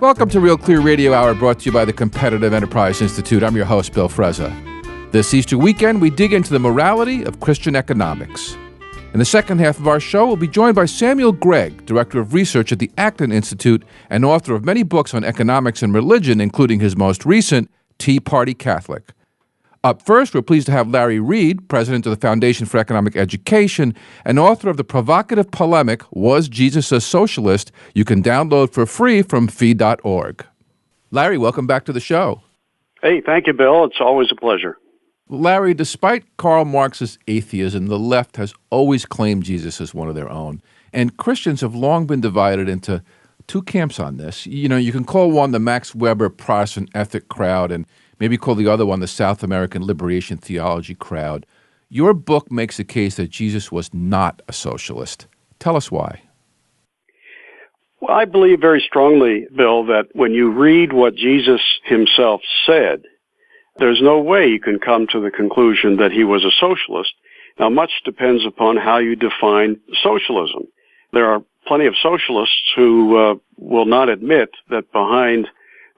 Welcome to Real Clear Radio Hour, brought to you by the Competitive Enterprise Institute. I'm your host, Bill Frezza. This Easter weekend, we dig into the morality of Christian economics. In the second half of our show, we'll be joined by Samuel Gregg, Director of Research at the Acton Institute and author of many books on economics and religion, including his most recent, Tea Party Catholic. Up first, we're pleased to have Larry Reed, President of the Foundation for Economic Education and author of the provocative polemic, Was Jesus a Socialist? You can download for free from fee.org. Larry, welcome back to the show. Hey, thank you, Bill. It's always a pleasure. Larry, despite Karl Marx's atheism, the left has always claimed Jesus as one of their own. And Christians have long been divided into two camps on this. You know, you can call one the Max Weber Protestant ethic crowd and maybe call the other one the South American liberation theology crowd. Your book makes the case that Jesus was not a socialist. Tell us why. Well, I believe very strongly, Bill, that when you read what Jesus himself said, there's no way you can come to the conclusion that he was a socialist. Now, much depends upon how you define socialism. There are plenty of socialists who will not admit that behind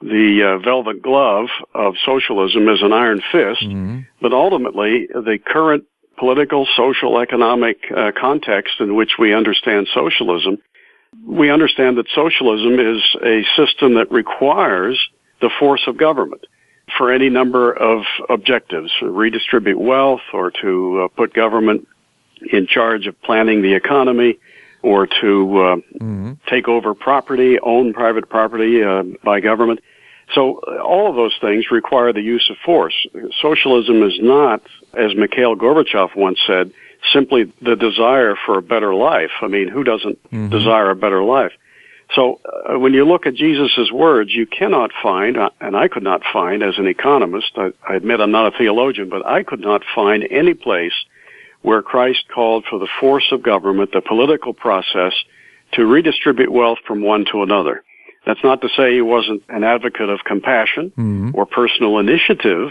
the velvet glove of socialism is an iron fist, but ultimately the current political, social, economic context in which we understand socialism, we understand that socialism is a system that requires the force of government for any number of objectives, to redistribute wealth or to put government in charge of planning the economy or to take over property, own private property by government. So all of those things require the use of force. Socialism is not, as Mikhail Gorbachev once said, simply the desire for a better life. I mean, who doesn't desire a better life? So when you look at Jesus' words, you cannot find, and I could not find as an economist, I admit I'm not a theologian, but I could not find any place where Christ called for the force of government, the political process, to redistribute wealth from one to another. That's not to say he wasn't an advocate of compassion or personal initiative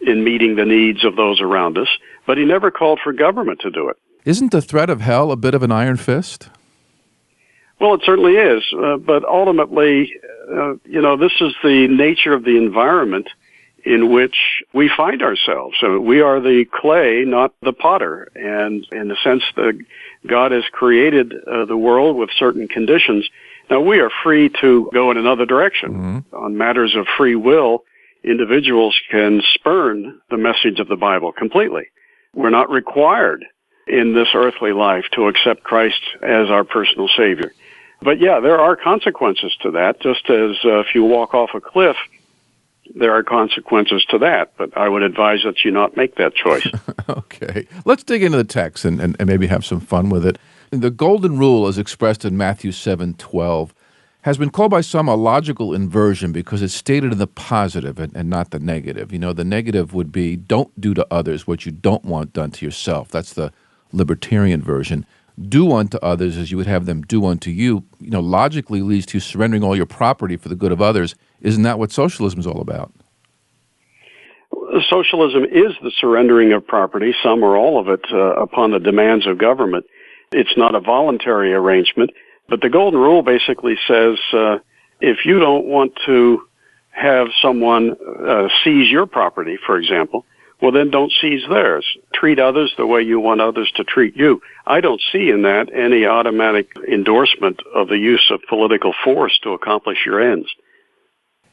in meeting the needs of those around us, but he never called for government to do it. Isn't the threat of hell a bit of an iron fist? Well, it certainly is, but ultimately, this is the nature of the environment in which we find ourselves. So we are the clay, not the potter, and in the sense that God has created the world with certain conditions. Now, we are free to go in another direction. On matters of free will, individuals can spurn the message of the Bible completely. We're not required in this earthly life to accept Christ as our personal Savior. But yeah, there are consequences to that, just as if you walk off a cliff, there are consequences to that. But I would advise that you not make that choice. Okay. Let's dig into the text and maybe have some fun with it. The golden rule, as expressed in Matthew 7:12, has been called by some a logical inversion because it's stated in the positive and not the negative. You know, the negative would be, don't do to others what you don't want done to yourself. That's the libertarian version. Do unto others as you would have them do unto you, logically leads to surrendering all your property for the good of others. Isn't that what socialism is all about? Socialism is the surrendering of property, some or all of it, upon the demands of government. It's not a voluntary arrangement, but the golden rule basically says if you don't want to have someone seize your property, for example, well, then don't seize theirs. Treat others the way you want others to treat you. I don't see in that any automatic endorsement of the use of political force to accomplish your ends.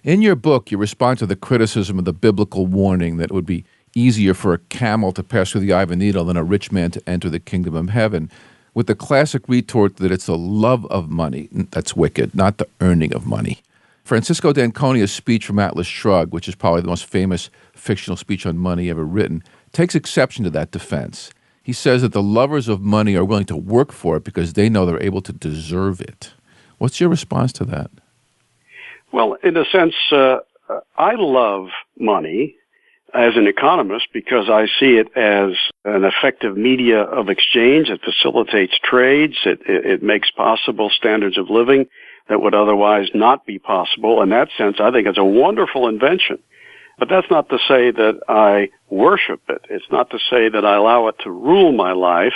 In your book, you respond to the criticism of the biblical warning that it would be easier for a camel to pass through the eye of a needle than a rich man to enter the kingdom of heaven, with the classic retort that it's the love of money that's wicked, not the earning of money. Francisco d'Anconia's speech from Atlas Shrugged, which is probably the most famous fictional speech on money ever written, takes exception to that defense. He says that the lovers of money are willing to work for it because they know they're able to deserve it. What's your response to that? Well, in a sense, I love money as an economist because I see it as an effective media of exchange. It facilitates trades. It makes possible standards of living that would otherwise not be possible. In that sense, I think it's a wonderful invention. But that's not to say that I worship it. It's not to say that I allow it to rule my life.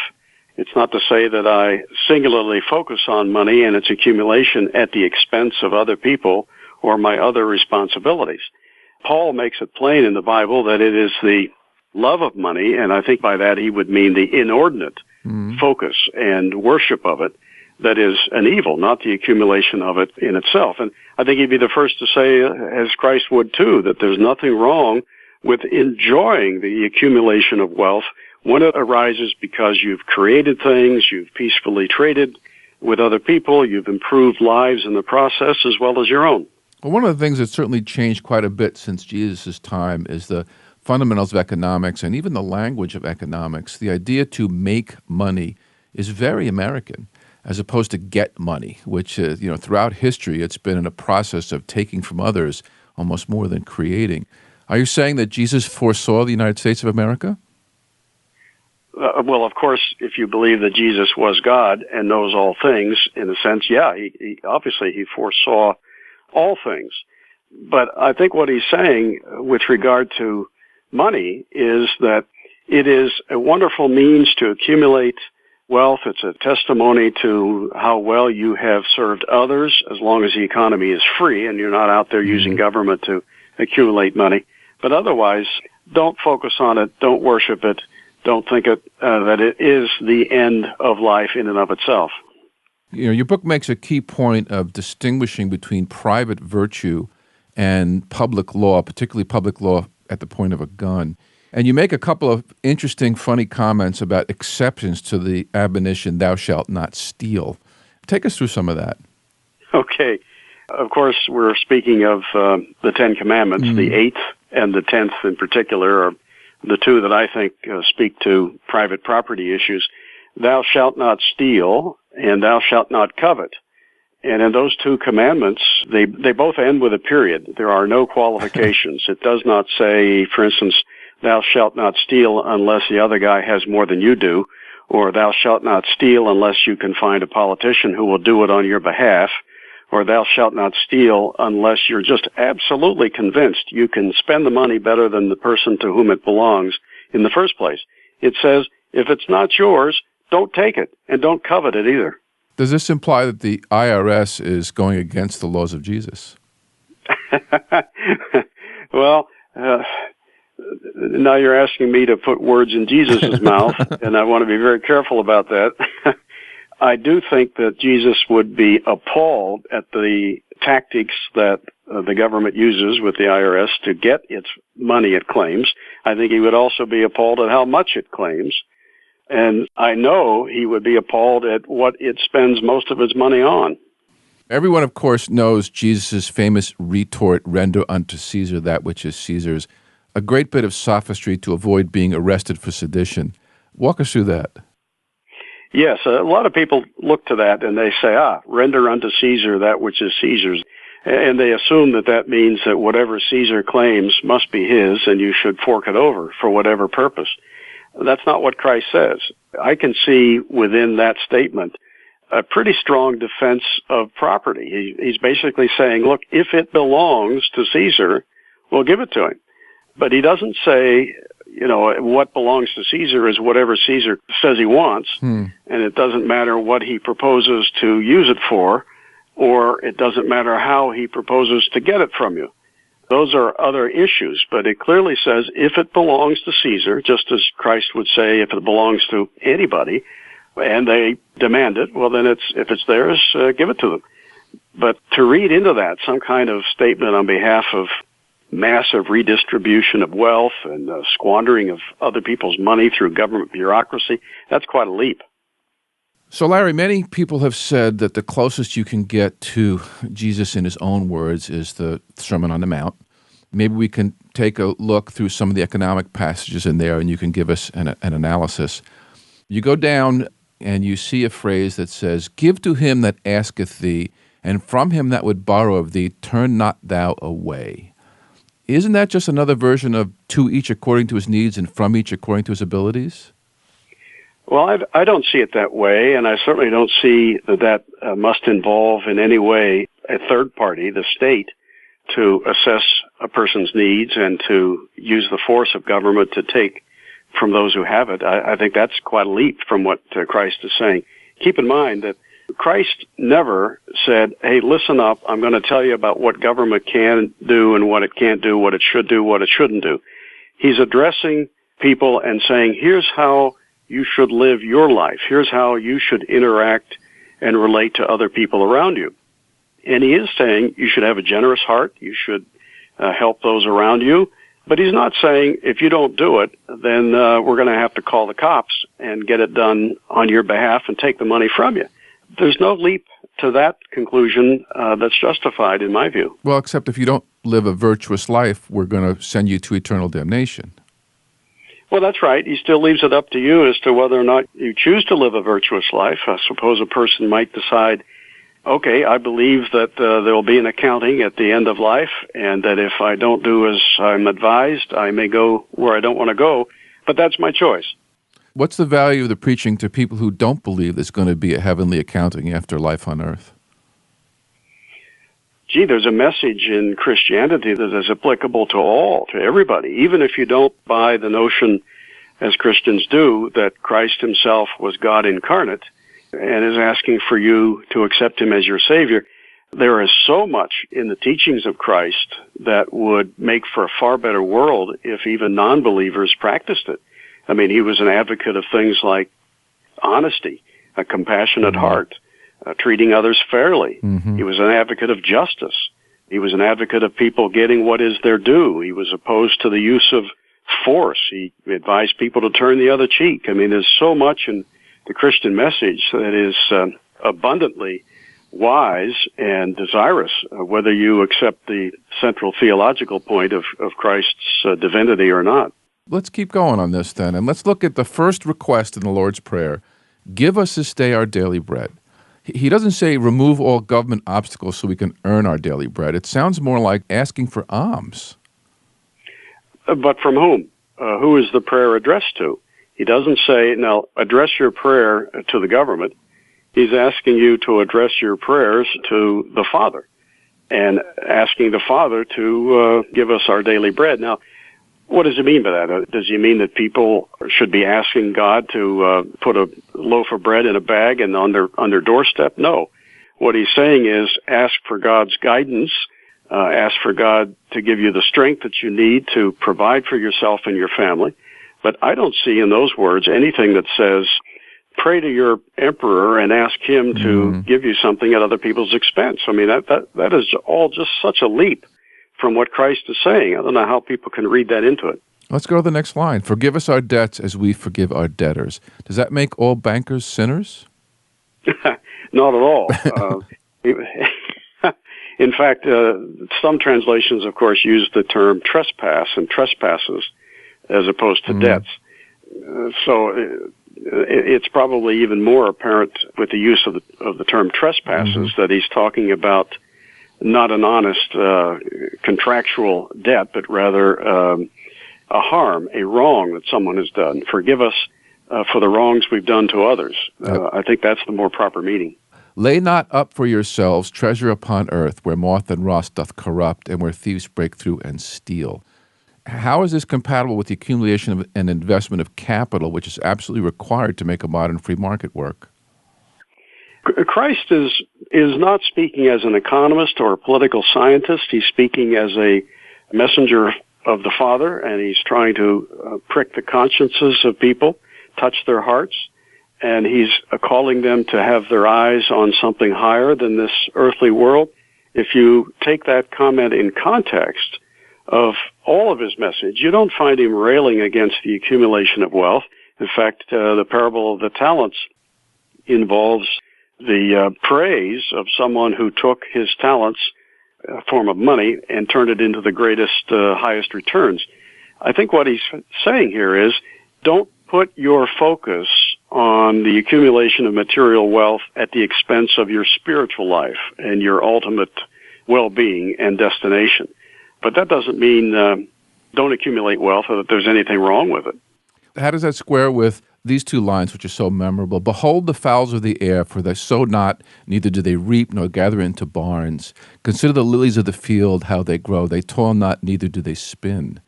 It's not to say that I singularly focus on money and its accumulation at the expense of other people or my other responsibilities. Paul makes it plain in the Bible that it is the love of money, and I think by that he would mean the inordinate focus and worship of it, that is an evil, not the accumulation of it in itself. And I think he'd be the first to say, as Christ would too, that there's nothing wrong with enjoying the accumulation of wealth when it arises because you've created things, you've peacefully traded with other people, you've improved lives in the process as well as your own. Well, one of the things that's certainly changed quite a bit since Jesus' time is the fundamentals of economics and even the language of economics. The idea to make money is very American, as opposed to get money, which, throughout history, it's been in a process of taking from others almost more than creating. Are you saying that Jesus foresaw the United States of America? Well, of course, if you believe that Jesus was God and knows all things, in a sense, yeah, he foresaw all things. But I think what he's saying with regard to money is that it is a wonderful means to accumulate wealth. It's a testimony to how well you have served others, as long as the economy is free and you're not out there using government to accumulate money. But otherwise, don't focus on it, don't worship it, don't think that it is the end of life in and of itself. Your book makes a key point of distinguishing between private virtue and public law, particularly public law at the point of a gun. And you make a couple of interesting, funny comments about exceptions to the admonition, thou shalt not steal. Take us through some of that. Okay. Of course, we're speaking of the Ten Commandments. The 8th and the 10th in particular are the two that I think speak to private property issues. Thou shalt not steal, and thou shalt not covet. And in those two commandments, they both end with a period. There are no qualifications. It does not say, for instance, thou shalt not steal unless the other guy has more than you do, or thou shalt not steal unless you can find a politician who will do it on your behalf, or thou shalt not steal unless you're just absolutely convinced you can spend the money better than the person to whom it belongs in the first place. It says, if it's not yours, don't take it, and don't covet it either. Does this imply that the IRS is going against the laws of Jesus? Well, now you're asking me to put words in Jesus' mouth, and I want to be very careful about that. I do think that Jesus would be appalled at the tactics that the government uses with the IRS to get its money it claims. I think he would also be appalled at how much it claims. And I know he would be appalled at what it spends most of its money on. Everyone, of course, knows Jesus' famous retort, render unto Caesar that which is Caesar's, a great bit of sophistry to avoid being arrested for sedition. Walk us through that. Yes, a lot of people look to that and they say, render unto Caesar that which is Caesar's. And they assume that that means that whatever Caesar claims must be his and you should fork it over for whatever purpose. That's not what Christ says. I can see within that statement a pretty strong defense of property. He's basically saying, look, if it belongs to Caesar, we'll give it to him. But he doesn't say, what belongs to Caesar is whatever Caesar says he wants, and it doesn't matter what he proposes to use it for, or it doesn't matter how he proposes to get it from you. Those are other issues, but it clearly says if it belongs to Caesar, just as Christ would say if it belongs to anybody, and they demand it, well then if it's theirs, give it to them. But to read into that some kind of statement on behalf of massive redistribution of wealth and squandering of other people's money through government bureaucracy, that's quite a leap. So, Larry, many people have said that the closest you can get to Jesus in his own words is the Sermon on the Mount. Maybe we can take a look through some of the economic passages in there, and you can give us an analysis. You go down and you see a phrase that says, give to him that asketh thee, and from him that would borrow of thee, turn not thou away. Isn't that just another version of to each according to his needs and from each according to his abilities? Well, I don't see it that way, and I certainly don't see that must involve in any way a third party, the state, to assess a person's needs and to use the force of government to take from those who have it. I think that's quite a leap from what Christ is saying. Keep in mind that Christ never said, hey, listen up, I'm going to tell you about what government can do and what it can't do, what it should do, what it shouldn't do. He's addressing people and saying, here's how you should live your life. Here's how you should interact and relate to other people around you. And he is saying you should have a generous heart, you should help those around you. But he's not saying if you don't do it, then we're going to have to call the cops and get it done on your behalf and take the money from you. There's no leap to that conclusion that's justified in my view. Well, except if you don't live a virtuous life, we're going to send you to eternal damnation. Well, that's right. He still leaves it up to you as to whether or not you choose to live a virtuous life. I suppose a person might decide, okay, I believe that there will be an accounting at the end of life, and that if I don't do as I'm advised, I may go where I don't want to go, but that's my choice. What's the value of the preaching to people who don't believe there's going to be a heavenly accounting after life on earth? Gee, there's a message in Christianity that is applicable to all, to everybody. Even if you don't buy the notion, as Christians do, that Christ himself was God incarnate and is asking for you to accept him as your Savior, there is so much in the teachings of Christ that would make for a far better world if even non-believers practiced it. I mean, he was an advocate of things like honesty, a compassionate heart, treating others fairly. Mm-hmm. He was an advocate of justice. He was an advocate of people getting what is their due. He was opposed to the use of force. He advised people to turn the other cheek. I mean, there's so much in the Christian message that is abundantly wise and desirous, whether you accept the central theological point of Christ's divinity or not. Let's keep going on this then, and let's look at the first request in the Lord's Prayer. Give us this day our daily bread. He doesn't say remove all government obstacles so we can earn our daily bread. It sounds more like asking for alms. But from whom? Who is the prayer addressed to? He doesn't say, now, address your prayer to the government. He's asking you to address your prayers to the Father and asking the Father to give us our daily bread. Now, what does he mean by that? Does he mean that people should be asking God to put a loaf of bread in a bag and on their doorstep? No. What he's saying is ask for God's guidance, ask for God to give you the strength that you need to provide for yourself and your family. But I don't see in those words anything that says, pray to your emperor and ask him to give you something at other people's expense. I mean, that is all just such a leap from what Christ is saying. I don't know how people can read that into it. Let's go to the next line. Forgive us our debts as we forgive our debtors. Does that make all bankers sinners? Not at all. In fact, some translations, of course, use the term trespass and trespasses as opposed to debts. So it's probably even more apparent with the use of the term trespasses that he's talking about not an honest contractual debt, but rather a harm, a wrong that someone has done. Forgive us for the wrongs we've done to others. I think that's the more proper meaning. Lay not up for yourselves treasure upon earth, where moth and rust doth corrupt, and where thieves break through and steal. How is this compatible with the accumulation of an investment of capital, which is absolutely required to make a modern free market work? Christ is not speaking as an economist or a political scientist. He's speaking as a messenger of the Father, and he's trying to prick the consciences of people, touch their hearts, and he's calling them to have their eyes on something higher than this earthly world. If you take that comment in context of all of his message, you don't find him railing against the accumulation of wealth. In fact, the parable of the talents involves the praise of someone who took his talents, a form of money, and turned it into the greatest, highest returns. I think what he's saying here is, don't put your focus on the accumulation of material wealth at the expense of your spiritual life and your ultimate well-being and destination. But that doesn't mean don't accumulate wealth or that there's anything wrong with it. How does that square with these two lines, which are so memorable? Behold the fowls of the air, for they sow not, neither do they reap, nor gather into barns. Consider the lilies of the field, how they grow. They toil not, neither do they spin.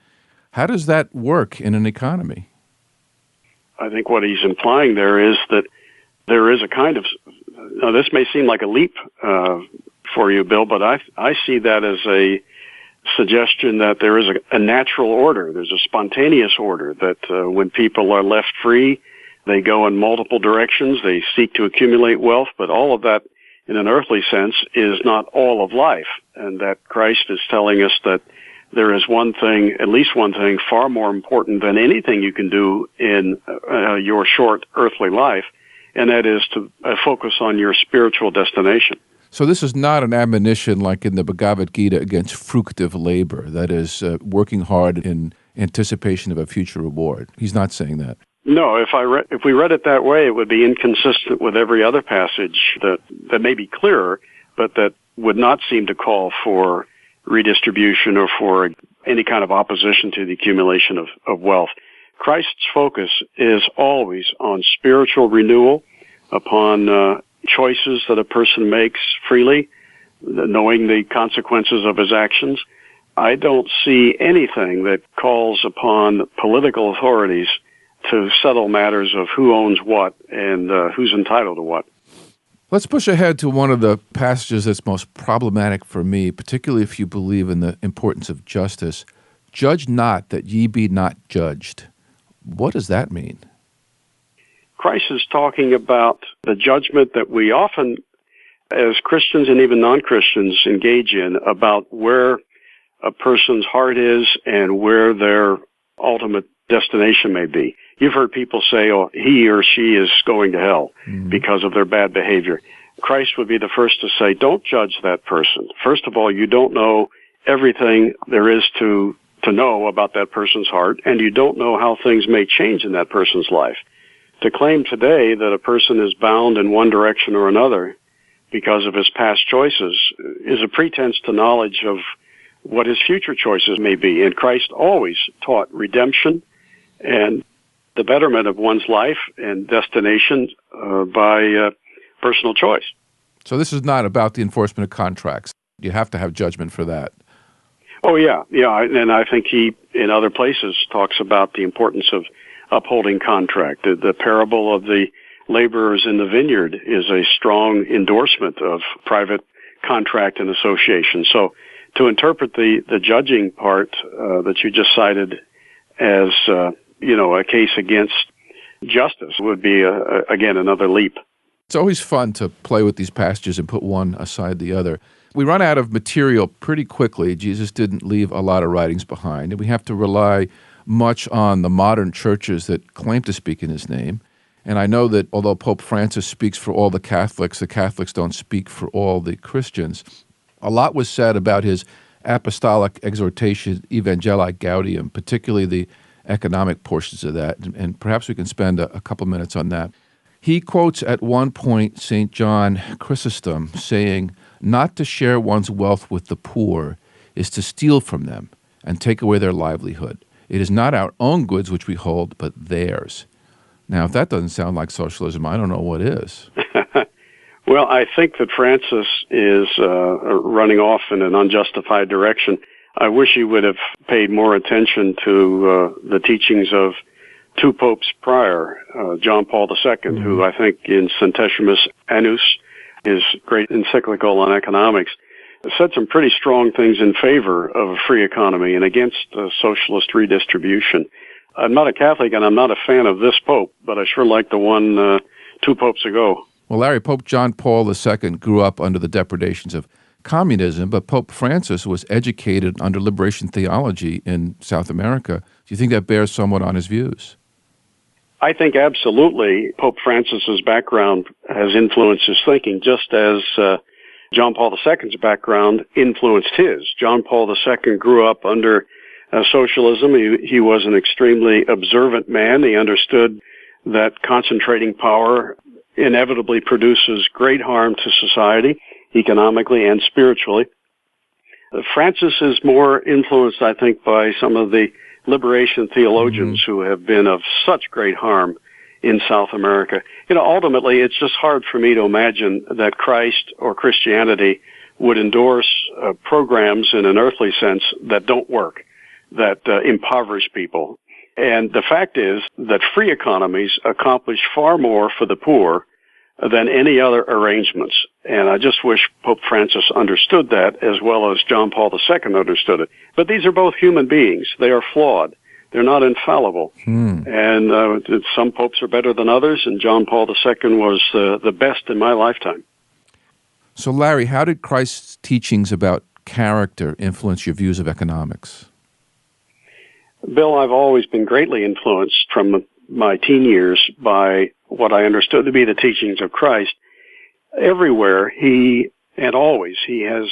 How does that work in an economy? I think what he's implying there is that there is a kind of Now, this may seem like a leap for you, Bill, but I see that as a suggestion that there is a natural order. There's a spontaneous order that when people are left free, they go in multiple directions. They seek to accumulate wealth, but all of that in an earthly sense is not all of life, and that Christ is telling us that there is one thing, at least one thing, far more important than anything you can do in your short earthly life, and that is to focus on your spiritual destination. So this is not an admonition like in the Bhagavad Gita against fructive labor, that is, working hard in anticipation of a future reward. He's not saying that. No, if we read it that way, it would be inconsistent with every other passage that may be clearer, but that would not seem to call for redistribution or for any kind of opposition to the accumulation of wealth. Christ's focus is always on spiritual renewal, upon choices that a person makes freely, knowing the consequences of his actions. I don't see anything that calls upon political authorities to settle matters of who owns what and who's entitled to what. Let's push ahead to one of the passages that's most problematic for me, particularly if you believe in the importance of justice. Judge not that ye be not judged. What does that mean? Christ is talking about the judgment that we often, as Christians and even non-Christians, engage in about where a person's heart is and where their ultimate destination may be. You've heard people say, oh, he or she is going to hell because of their bad behavior. Christ would be the first to say, don't judge that person. First of all, you don't know everything there is to know about that person's heart, and you don't know how things may change in that person's life. To claim today that a person is bound in one direction or another because of his past choices is a pretense to knowledge of what his future choices may be. And Christ always taught redemption and the betterment of one's life and destination by personal choice. So this is not about the enforcement of contracts. You have to have judgment for that. Oh, yeah. And I think he, in other places, talks about the importance of upholding contract. The parable of the laborers in the vineyard is a strong endorsement of private contract and association. So to interpret the judging part that you just cited as a case against justice would be, again, another leap. It's always fun to play with these passages and put one aside the other. We run out of material pretty quickly. Jesus didn't leave a lot of writings behind, and we have to rely much on the modern churches that claim to speak in his name. And I know that although Pope Francis speaks for all the Catholics don't speak for all the Christians. A lot was said about his apostolic exhortation, Evangelii Gaudium, particularly the economic portions of that, and perhaps we can spend a couple minutes on that. He quotes at one point St. John Chrysostom saying, "Not to share one's wealth with the poor is to steal from them and take away their livelihood. It is not our own goods which we hold, but theirs." Now, if that doesn't sound like socialism, I don't know what is. Well, I think that Francis is running off in an unjustified direction. I wish he would have paid more attention to the teachings of two popes prior, John Paul II, who I think in Centesimus Annus, his great encyclical on economics, said some pretty strong things in favor of a free economy and against socialist redistribution. I'm not a Catholic and I'm not a fan of this pope, but I sure like the one 2 popes ago. Well, Larry, Pope John Paul II grew up under the depredations of communism, but Pope Francis was educated under liberation theology in South America. Do you think that bears somewhat on his views? I think absolutely Pope Francis's background has influenced his thinking, just as John Paul II's background influenced his. John Paul II grew up under socialism. He was an extremely observant man. He understood that concentrating power inevitably produces great harm to society, economically and spiritually. Francis is more influenced, I think, by some of the liberation theologians who have been of such great harm in South America. Ultimately, it's just hard for me to imagine that Christ or Christianity would endorse programs in an earthly sense that don't work, that impoverish people. And the fact is that free economies accomplish far more for the poor than any other arrangements. And I just wish Pope Francis understood that as well as John Paul II understood it. But these are both human beings. They are flawed. They're not infallible. And some popes are better than others, and John Paul II was the best in my lifetime. So, Larry, how did Christ's teachings about character influence your views of economics? Bill, I've always been greatly influenced from my teen years by what I understood to be the teachings of Christ. Everywhere he has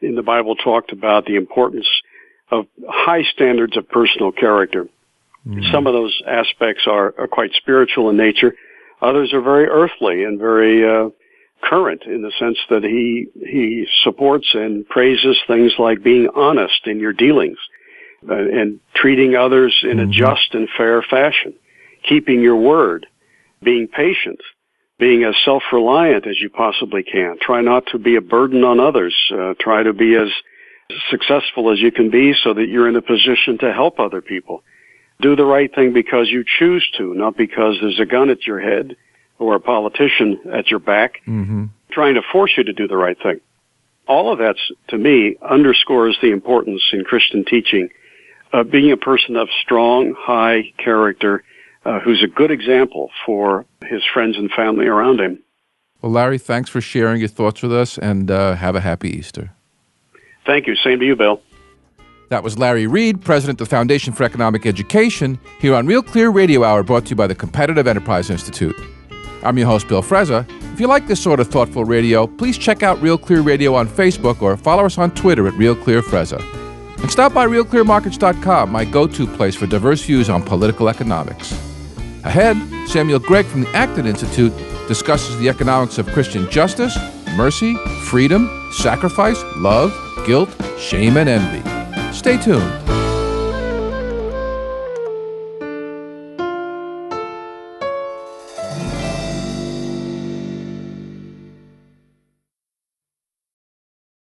in the Bible talked about the importance of high standards of personal character. Some of those aspects are quite spiritual in nature. Others are very earthly and very current in the sense that he supports and praises things like being honest in your dealings and treating others in a just and fair fashion, keeping your word, being patient, being as self-reliant as you possibly can. Try not to be a burden on others. Try to be as successful as you can be so that you're in a position to help other people. Do the right thing because you choose to, not because there's a gun at your head or a politician at your back trying to force you to do the right thing. All of that, to me, underscores the importance in Christian teaching of being a person of strong, high character, who's a good example for his friends and family around him. Well, Larry, thanks for sharing your thoughts with us, and have a happy Easter. Thank you. Same to you, Bill. That was Larry Reed, president of the Foundation for Economic Education, here on Real Clear Radio Hour, brought to you by the Competitive Enterprise Institute. I'm your host, Bill Frezza. If you like this sort of thoughtful radio, please check out Real Clear Radio on Facebook or follow us on Twitter at Real Clear Frezza. And stop by RealClearMarkets.com, my go-to place for diverse views on political economics. Ahead, Samuel Gregg from the Acton Institute discusses the economics of Christian justice, mercy, freedom, sacrifice, love, guilt, shame, and envy. Stay tuned.